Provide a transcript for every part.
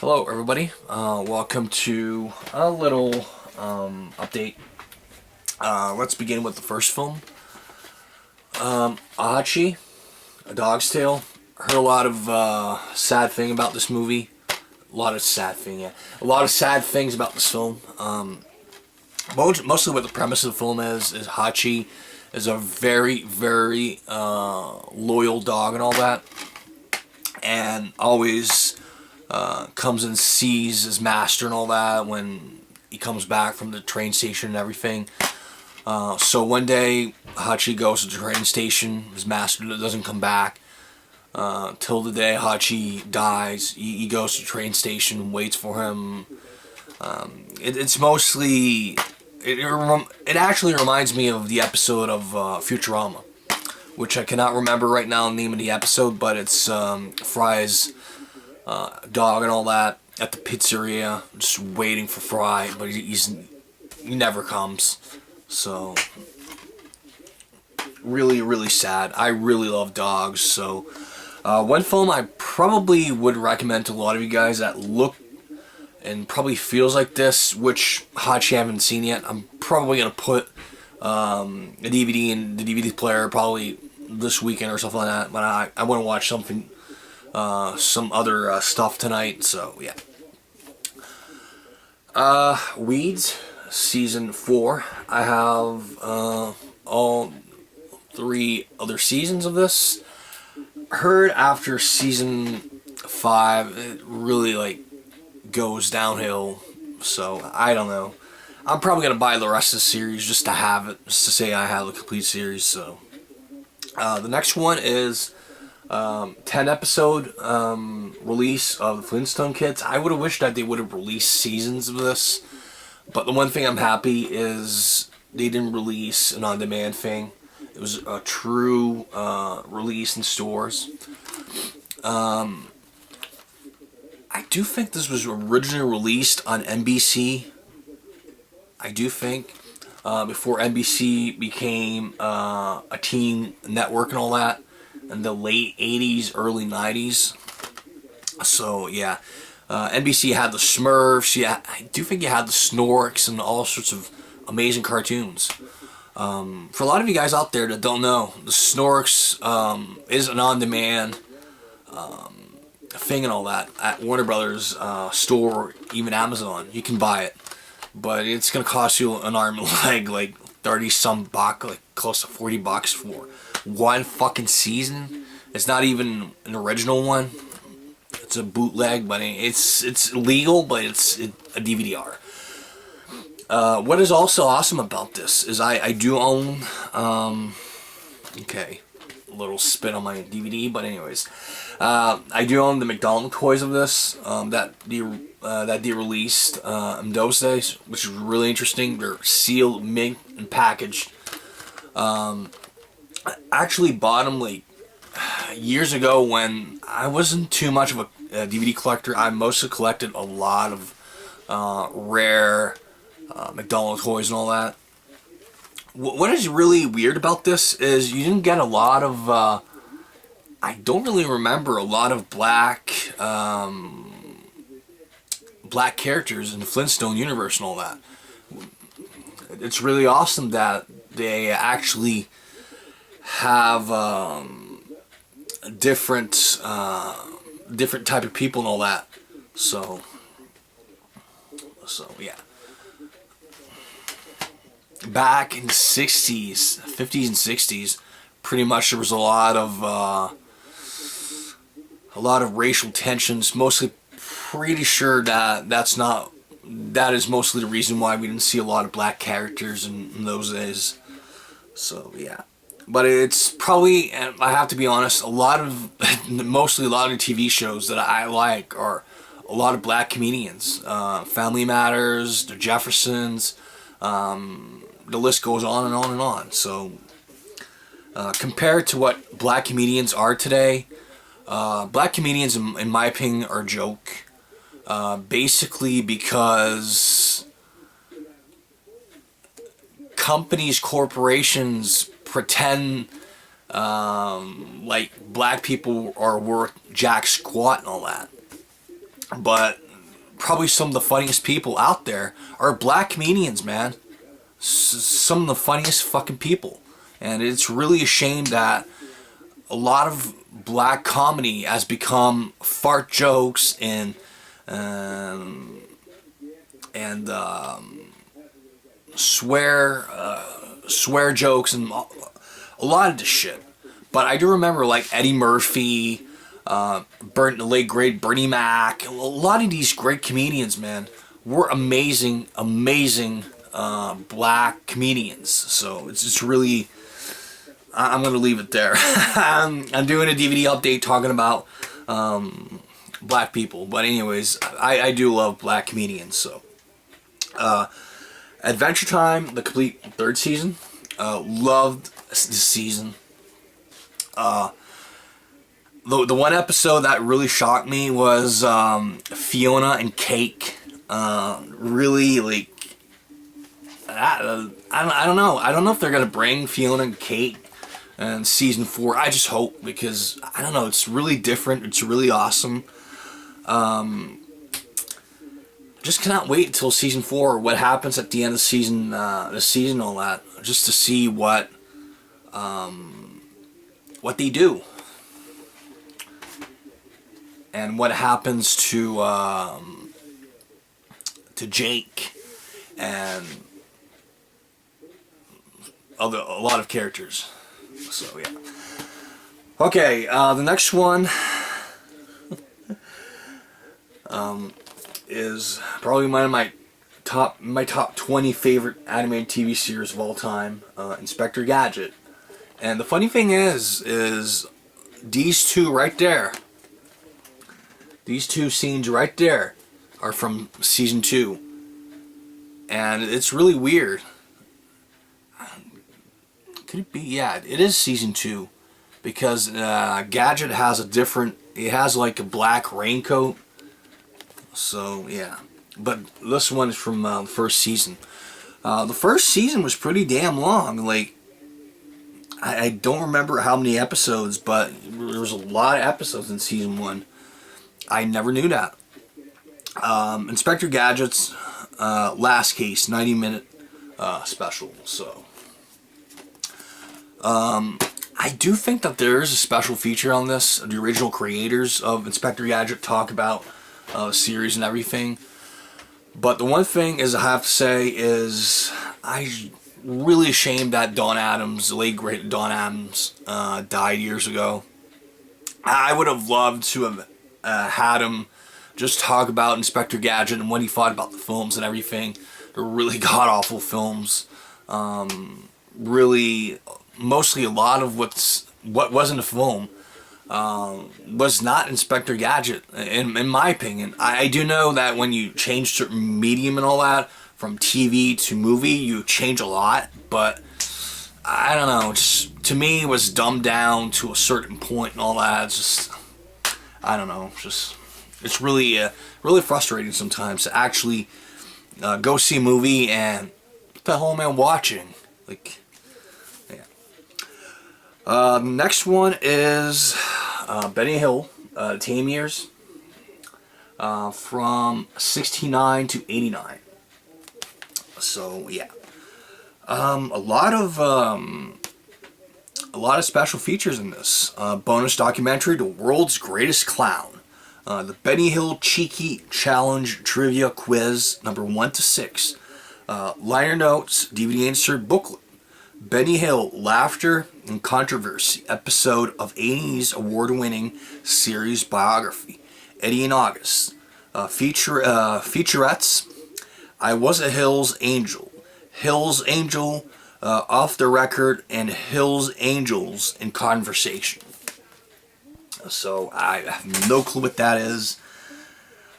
Hello everybody, welcome to a little update. Let's begin with the first film. Ahachi, A Dog's Tale. Heard a lot of sad thing about this movie. A lot of sad things about this film. Mostly what the premise of the film is Hachi is a very, very loyal dog and all that. And always comes and sees his master and all that when he comes back from the train station and everything. So one day, Hachi goes to the train station. His master doesn't come back till the day Hachi dies. He goes to the train station, waits for him. It's mostly... It actually reminds me of the episode of Futurama, which I cannot remember right now the name of the episode, but it's Fry's dog and all that at the pizzeria, just waiting for Fry, but he never comes. So really, really sad. I really love dogs. So one film I probably would recommend to a lot of you guys that look and probably feels like this, which Hachi haven't seen yet. I'm probably gonna put a DVD in the DVD player probably this weekend or something like that. But I want to watch something, some other stuff tonight. So yeah. Weeds season 4. I have all 3 other seasons of this. Heard after season 5, it really goes downhill. So I don't know. I'm probably gonna buy the rest of the series just to have it, just to say I have the complete series. So the next one is 10 episode release of the Flintstone Kids. I would have wished that they would have released seasons of this, but the one thing I'm happy is they didn't release an on-demand thing. It was a true release in stores. I do think this was originally released on NBC. I do think before NBC became a teen network and all that in the late 80s, early 90s. So yeah, NBC had the Smurfs. Yeah, I do think you had the Snorks and all sorts of amazing cartoons. For a lot of you guys out there that don't know, the Snorks is an on-demand thing and all that at Warner Brothers store, or even Amazon. You can buy it, but it's gonna cost you an arm and leg, like 30 some bucks, like close to 40 bucks for one fucking season. It's not even an original one. It's a bootleg, but it's legal, but it's a DVD-R. What is also awesome about this is I do own, okay, a little spit on my DVD, but anyways, I do own the McDonald's toys of this that they released in those days, which is really interesting. They're sealed, mint, and packaged. I actually bought them years ago when I wasn't too much of a DVD collector. I mostly collected a lot of rare McDonald's toys and all that. What is really weird about this is you didn't get a lot of I don't really remember a lot of black characters in the Flintstone universe and all that. It's really awesome that they actually have different type of people and all that. So yeah. Back in the 60s, 50s and 60s, pretty much there was a lot of racial tensions. Mostly, pretty sure that is mostly the reason why we didn't see a lot of black characters in those days. So yeah, but it's probably, and I have to be honest, mostly a lot of TV shows that I like are a lot of black comedians. Family Matters, The Jeffersons. The list goes on and on and on. So compared to what black comedians are today, black comedians, in my opinion, are a joke. Basically because companies, corporations pretend like black people are worth jack squat and all that. But probably some of the funniest people out there are black comedians, man. Some of the funniest fucking people. And it's really a shame that a lot of black comedy has become fart jokes and swear jokes and a lot of this shit. But I do remember like Eddie Murphy, the late great Bernie Mac, a lot of these great comedians, man, were amazing black comedians. So it's just really, I'm gonna leave it there. I'm doing a DVD update talking about black people, but anyways, I do love black comedians. So Adventure Time, the complete third season, loved this season. The one episode that really shocked me was Fiona and Cake. Really, like, I don't know. I don't know if they're gonna bring Fiona and Cake in season 4. I just hope, because I don't know. It's really different. It's really awesome. Just cannot wait until season 4. What happens at the end of the season, all that, just to see what they do. And what happens to Jake and a lot of characters. So yeah. Okay, the next one is probably one of my top 20 favorite animated TV series of all time, Inspector Gadget. And the funny thing is these two right there. These two scenes right there are from season 2. And it's really weird. Could it be? Yeah, it is season 2. Because Gadget has it has like a black raincoat. So, yeah. But this one is from the first season. The first season was pretty damn long. Like, I don't remember how many episodes, but there was a lot of episodes in season 1. I never knew that. Inspector Gadget's last case, 90-minute special. So, I do think that there is a special feature on this. The original creators of Inspector Gadget talk about the series and everything. But the one thing is I have to say is I really ashamed that Don Adams, the late great Don Adams, died years ago. I would have loved to have had him just talk about Inspector Gadget and what he thought about the films and everything. They're really god-awful films. Really, mostly a lot of what wasn't a film was not Inspector Gadget, in my opinion. I do know that when you change certain medium and all that, from TV to movie, you change a lot, but I don't know, just to me it was dumbed down to a certain point and all that. It's just, I don't know, it's really frustrating sometimes to actually go see a movie and what the hell am I watching? Like, yeah. Next one is Benny Hill, Tame Years, from 69 to 89. So yeah, a lot of special features in this. Bonus documentary, The World's Greatest Clown, the Benny Hill Cheeky Challenge Trivia Quiz, number 1 to 6, liner notes, DVD insert booklet, Benny Hill Laughter and Controversy, episode of A&E's award-winning series biography, Eddie and August, featurettes, I Was a Hills Angel, Off the Record, and Hills Angels in Conversation. So I have no clue what that is.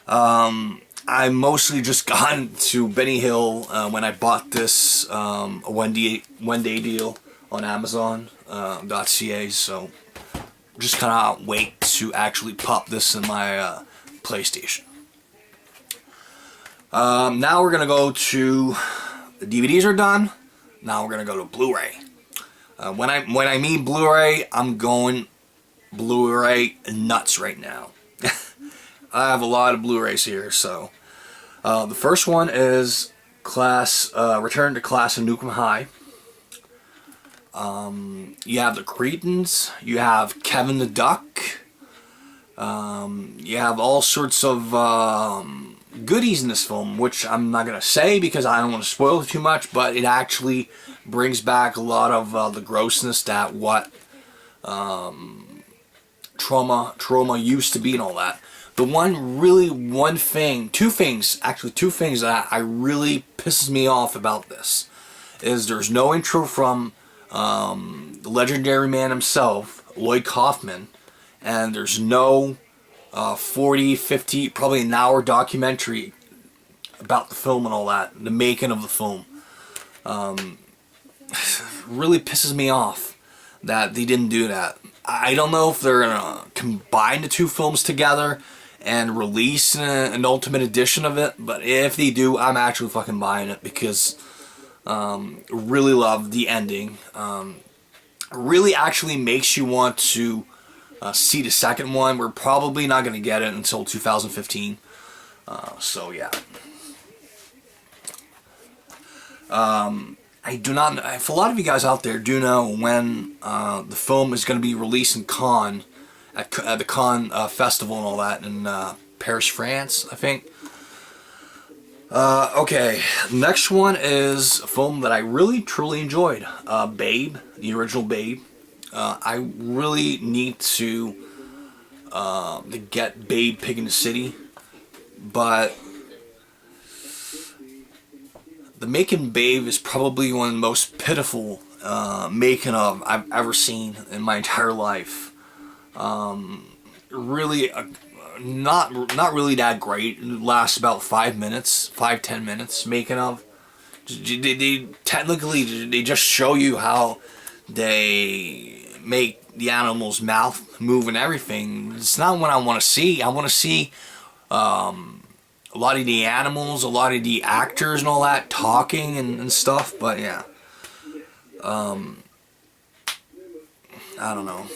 I mostly just got into Benny Hill when I bought this a one day deal on Amazon.ca. So just kind of wait to actually pop this in my PlayStation. Now we're gonna go to the DVDs are done. Now we're gonna go to Blu-ray. When I mean Blu-ray, I'm going Blu-ray nuts right now. I have a lot of Blu-rays here, so The first one is Return to Class of Nukem High. You have the Cretans. You have Kevin the Duck. You have all sorts of goodies in this film, which I'm not going to say because I don't want to spoil it too much, but it actually brings back a lot of the grossness that what trauma used to be and all that. The two things that I really pisses me off about this is there's no intro from the legendary man himself, Lloyd Kaufman, and there's no 40, 50, probably an hour documentary about the film and all that, the making of the film. Really pisses me off that they didn't do that. I don't know if they're gonna combine the two films together and release an ultimate edition of it, but if they do, I'm actually fucking buying it because really love the ending. Really actually makes you want to see the second one. We're probably not going to get it until 2015. So yeah. I do not. If a lot of you guys out there do know when the film is going to be released in Cannes, at the Cannes festival and all that in Paris, France, I think. Okay, next one is a film that I really truly enjoyed. Babe, the original Babe. I really need to get Babe Pig in the City, but the making Babe is probably one of the most pitiful making of I've ever seen in my entire life. Really, not really that great. It lasts about 5 minutes, 5-10 minutes making of. They technically they just show you how they make the animal's mouth move and everything. It's not what I want to see. I want to see a lot of the animals, a lot of the actors and all that talking and stuff. But yeah, I don't know.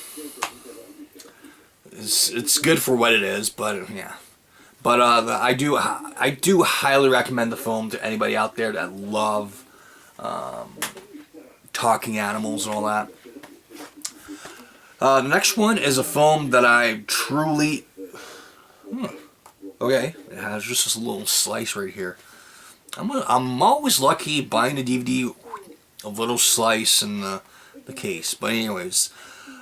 It's good for what it is, but yeah. But I do highly recommend the film to anybody out there that love talking animals and all that. The next one is a film that I truly... Okay, it has just this little slice right here. I'm always lucky buying a DVD, a little slice in the case. But anyways,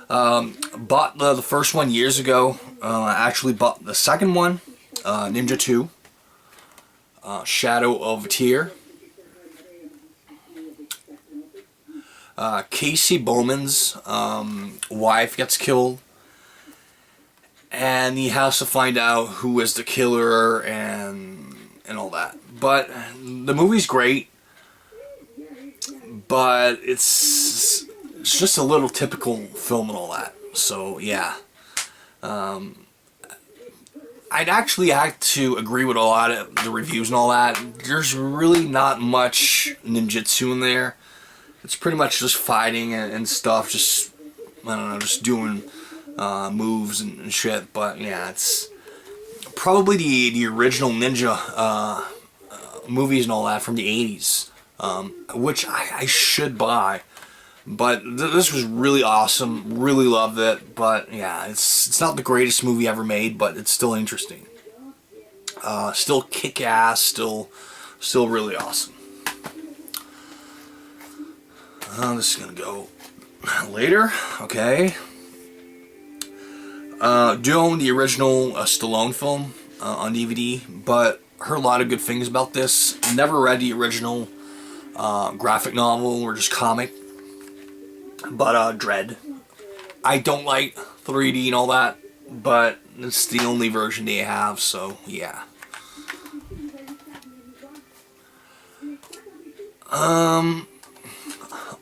bought the first one years ago. I actually bought the second one, Ninja 2, Shadow of a Tear. Casey Bowman's wife gets killed, and he has to find out who is the killer and all that. But the movie's great, but it's just a little typical film and all that. So yeah, I'd actually have to agree with a lot of the reviews and all that. There's really not much ninjutsu in there. It's pretty much just fighting and stuff, just, I don't know, just doing moves and shit. But yeah, it's probably the original ninja movies and all that from the 80s, which I should buy. But this was really awesome, really loved it. But yeah, it's not the greatest movie ever made, but it's still interesting. Still kick-ass, still really awesome. This is gonna go later. Okay. Do own the original Stallone film on DVD, but heard a lot of good things about this. Never read the original graphic novel or just comic, but Dread. I don't like 3D and all that, but it's the only version they have, so yeah.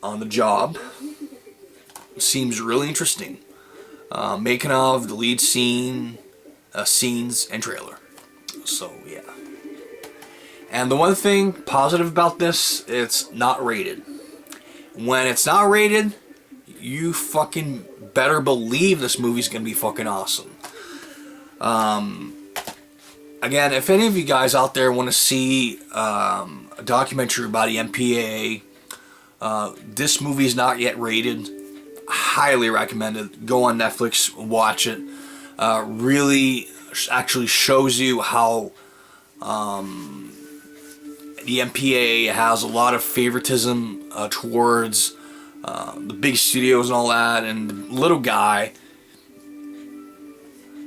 On the Job seems really interesting. Making of, the lead scene, scenes, and trailer. So yeah. And the one thing positive about this, it's not rated. When it's not rated, you fucking better believe this movie's gonna be fucking awesome. again, if any of you guys out there want to see a documentary about the MPAA, this movie is not yet rated. Highly recommend it. Go on Netflix, watch it. Really actually shows you how the MPAA has a lot of favoritism towards the big studios and all that, and the little guy.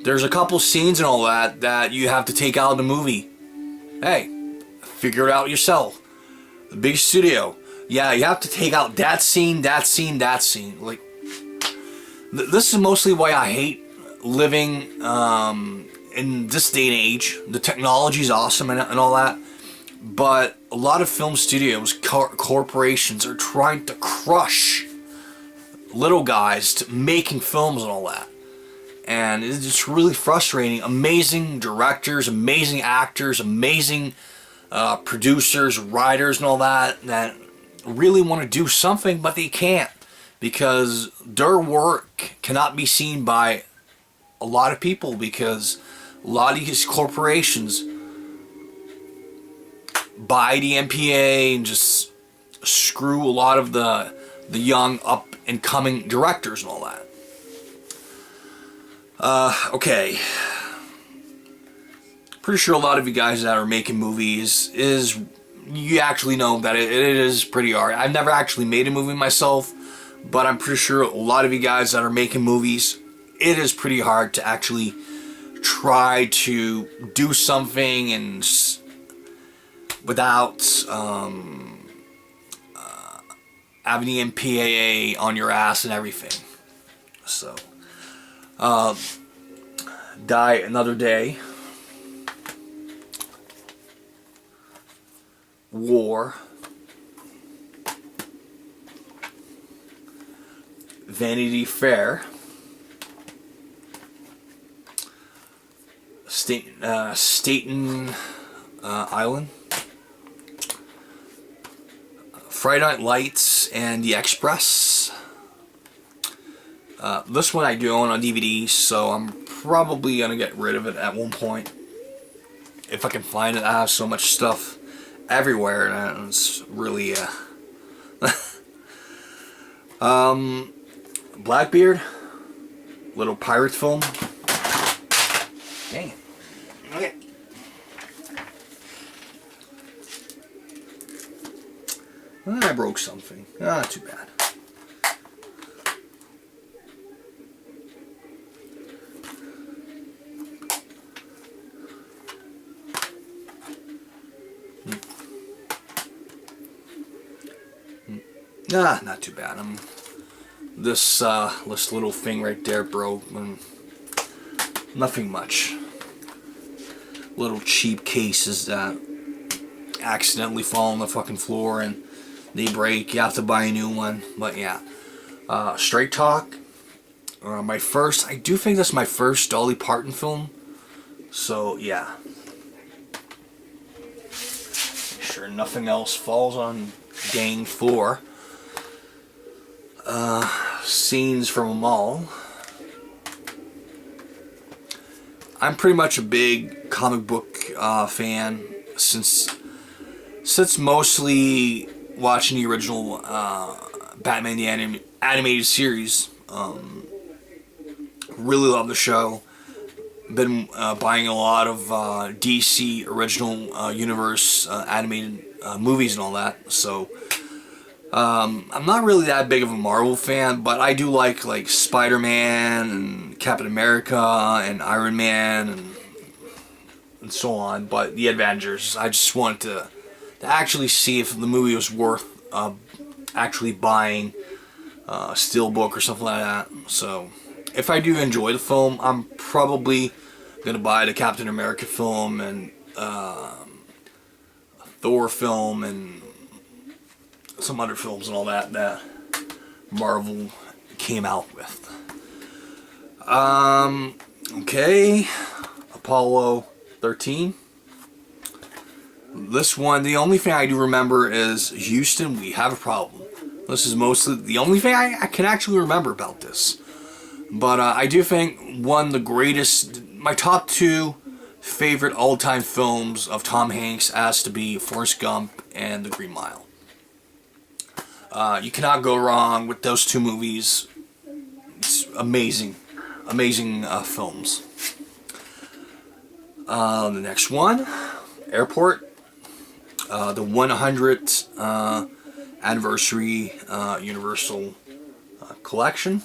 There's a couple scenes and all that that you have to take out of the movie. Hey, figure it out yourself. The big studio. Yeah, you have to take out that scene, that scene, that scene. Like, this is mostly why I hate living in this day and age. The technology is awesome and all that, but a lot of film studios, corporations are trying to crush little guys to making films and all that. And it's just really frustrating. Amazing directors, amazing actors, amazing producers, writers, and all that really want to do something, but they can't because their work cannot be seen by a lot of people because a lot of these corporations buy the MPA and just screw a lot of the young up and coming directors and all that. Okay. Pretty sure a lot of you guys that are making movies you actually know that it is pretty hard. I've never actually made a movie myself, but I'm pretty sure a lot of you guys that are making movies, it is pretty hard to actually try to do something and without having the MPAA on your ass and everything. So, Die Another Day, War, Vanity Fair, Staten Island, Friday Night Lights, and The Express. This one I do own on DVD, so I'm probably going to get rid of it at one point. If I can find it. I have so much stuff everywhere, and it's really... Blackbeard, little pirate film. Dang it. Okay. I broke something. Too bad. Not too bad. This little thing right there broke. Nothing much. Little cheap cases that accidentally fall on the fucking floor and they break. You have to buy a new one. But yeah. Straight Talk. I do think that's my first Dolly Parton film. So yeah. Make sure nothing else falls on dang floor. Scenes from a mall. I'm pretty much a big comic book fan since mostly watching the original Batman the animated series. Really love the show. Been buying a lot of DC original universe animated movies and all that. So I'm not really that big of a Marvel fan, but I do like Spider-Man and Captain America and Iron Man and so on. But the Avengers, I just wanted to actually see if the movie was worth actually buying a steelbook or something like that. So if I do enjoy the film, I'm probably gonna buy the Captain America film and Thor film and some other films and all that Marvel came out with. Okay, Apollo 13. This one, the only thing I do remember is Houston, we have a problem. This is mostly the only thing I can actually remember about this. But I do think one of the greatest, my top two favorite all-time films of Tom Hanks has to be Forrest Gump and The Green Mile. You cannot go wrong with those two movies. It's amazing, amazing films. The next one, Airport, the 100th anniversary Universal collection.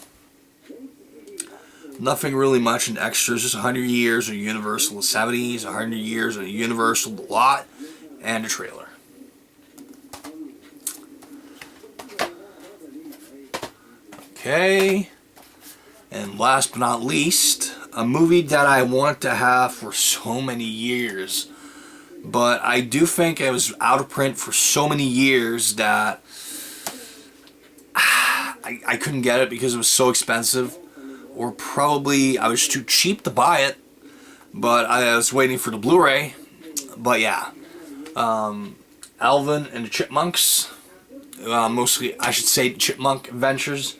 Nothing really much in extras, just 100 years of Universal, the 70s, 100 years of Universal, the lot, and a trailer. Okay, and last but not least, a movie that I want to have for so many years, but I do think it was out of print for so many years that I couldn't get it because it was so expensive, or probably I was too cheap to buy it, but I was waiting for the Blu-ray. But yeah, Alvin and the Chipmunks, mostly I should say Chipmunk Adventures.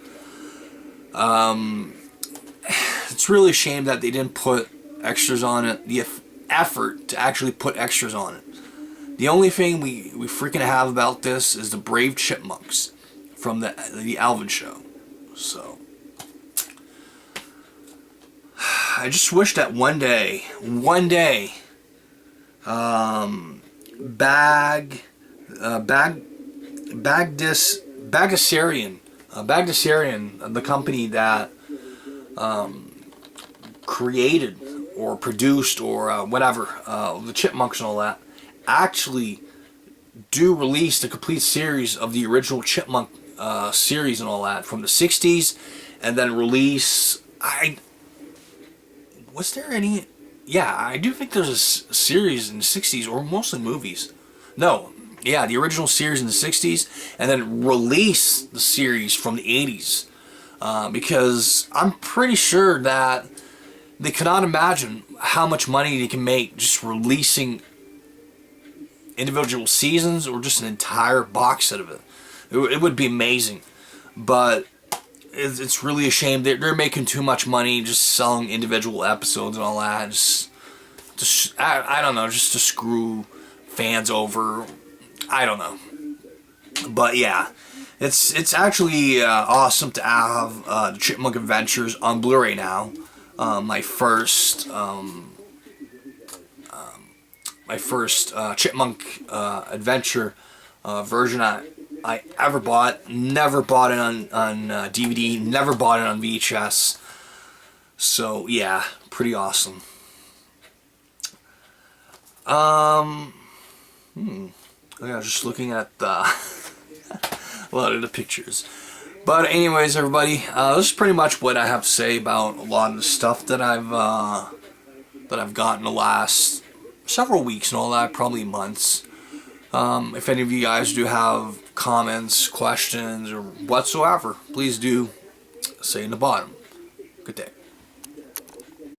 It's really a shame that they didn't put extras on it, the effort to actually put extras on it. The only thing we freaking have about this is the Brave Chipmunks from the Alvin show. So I just wish that one day, Bagdasarian, the company that created or produced or whatever the Chipmunks and all that, actually do release the complete series of the original Chipmunk series and all that from the 60s, and then release, was there any, yeah, I do think there's a series in the 60s, or mostly movies. No, yeah, the original series in the 60s, and then release the series from the 80s. Because I'm pretty sure that they cannot imagine how much money they can make just releasing individual seasons or just an entire box set of it. It would be amazing. But it's really a shame. They're making too much money just selling individual episodes and all that. Just I don't know, just to screw fans over. I don't know. But yeah, it's actually awesome to have the Chipmunk Adventures on Blu-ray now. My first Chipmunk Adventure version I ever bought. Never bought it on DVD. Never bought it on VHS. So yeah, pretty awesome. Yeah, just looking at a lot of the pictures. But anyways, everybody, this is pretty much what I have to say about a lot of the stuff that I've gotten the last several weeks and all that, probably months. If any of you guys do have comments, questions, or whatsoever, please do say in the bottom. Good day.